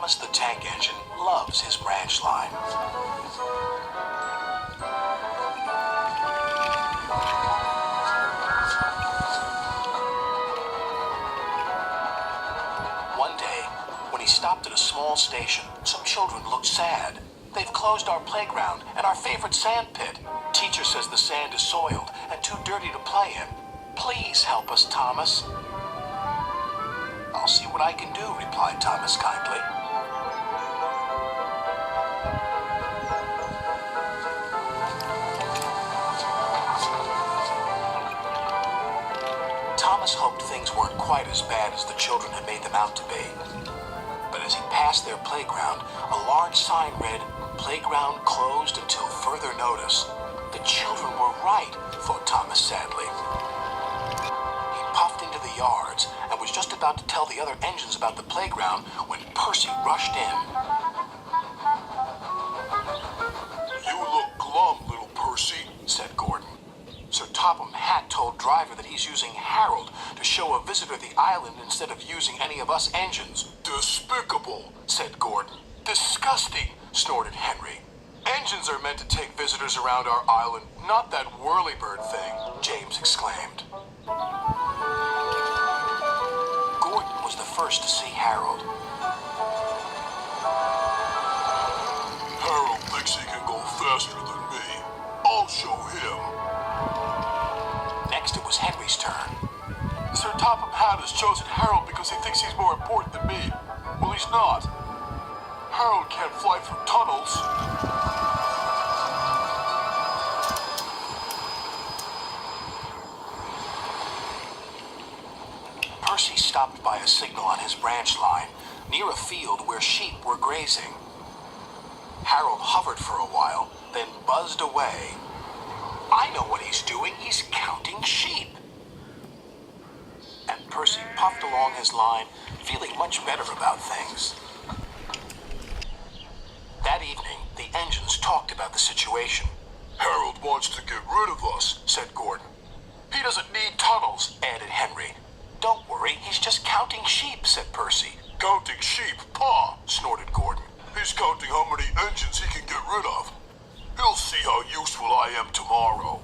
Thomas the Tank Engine loves his branch line. One day, when he stopped at a small station, some children looked sad. They've closed our playground and our favorite sand pit. Teacher says the sand is soiled and too dirty to play in. Please help us, Thomas. I'll see what I can do, replied Thomas kindly. Thomas hoped things weren't quite as bad as the children had made them out to be. But as he passed their playground, a large sign read, "Playground closed until further notice." The children were right, thought Thomas sadly. He puffed into the yards and was just about to tell the other engines about the playground when Percy rushed in. "You look glum, little Percy," said Gordon. Sir Topham Hatt told Driver that he's using Harold to show a visitor the island instead of using any of us engines. "Despicable," said Gordon. "Disgusting," snorted Henry. "Engines are meant to take visitors around our island, not that whirlybird thing," James exclaimed. Gordon was the first to see Harold. "Harold thinks he can go faster than me. I'll show him." Next, it was Henry's turn. "Sir Topham Hatt has chosen Harold because he thinks he's more important than me. Well, he's not. Harold can't fly through tunnels." Percy stopped by a signal on his branch line, near a field where sheep were grazing. Harold hovered for a while, then buzzed away. "I know what he's doing. He's counting sheep." And Percy puffed along his line, feeling much better about things. That evening, the engines talked about the situation. "Harold wants to get rid of us," said Gordon. "He doesn't need tunnels," added Henry. "Don't worry, he's just counting sheep," said Percy. "Counting sheep? Paw!" snorted Gordon. "He's counting how many engines he can get rid of. He'll see how useful I am tomorrow."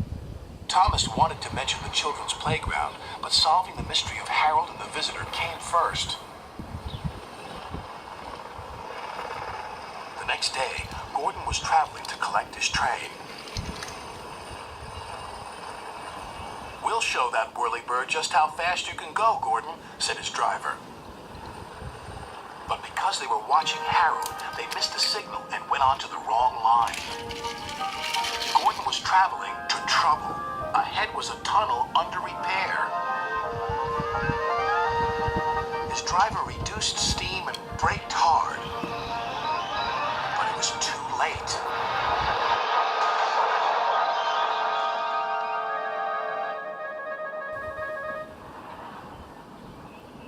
Thomas wanted to mention the children's playground, but solving the mystery of Harold and the visitor came first. The next day, Gordon was traveling to collect his train. "We'll show that whirlybird just how fast you can go, Gordon," said his driver. But because they were watching Harold, they missed a signal and went onto the wrong line. Gordon was traveling to trouble. Ahead was a tunnel under repair. His driver reduced steam and braked hard. But it was too late.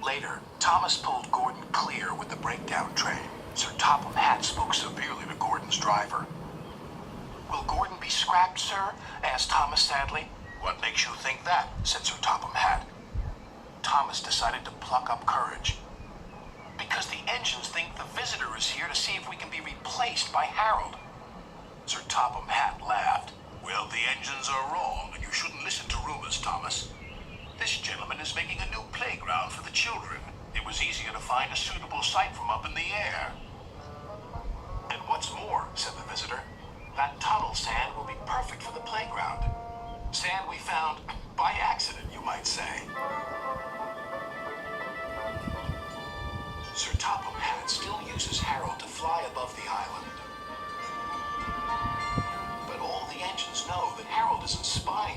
Later, Thomas pulled Gordon clear with the breakdown train. Sir Topham Hatt spoke severely to Gordon's driver. "Will Gordon be scrapped, sir?" asked Thomas sadly. "What makes you think that?" said Sir Topham Hatt. Thomas decided to pluck up courage. "Because the engines think the visitor is here to see if we can be replaced by Harold." Sir Topham Hatt laughed. "Well, the engines are wrong, and you shouldn't listen to rumors, Thomas. This gentleman is making a new playground for the children. It was easier to find a suitable site from up in the air." "And what's more," said the visitor, "that tunnel sand will be perfect for the playground. Sand we found by accident, you might say." Sir Topham Hatt still uses Harold to fly above the island. But all the engines know that Harold isn't spying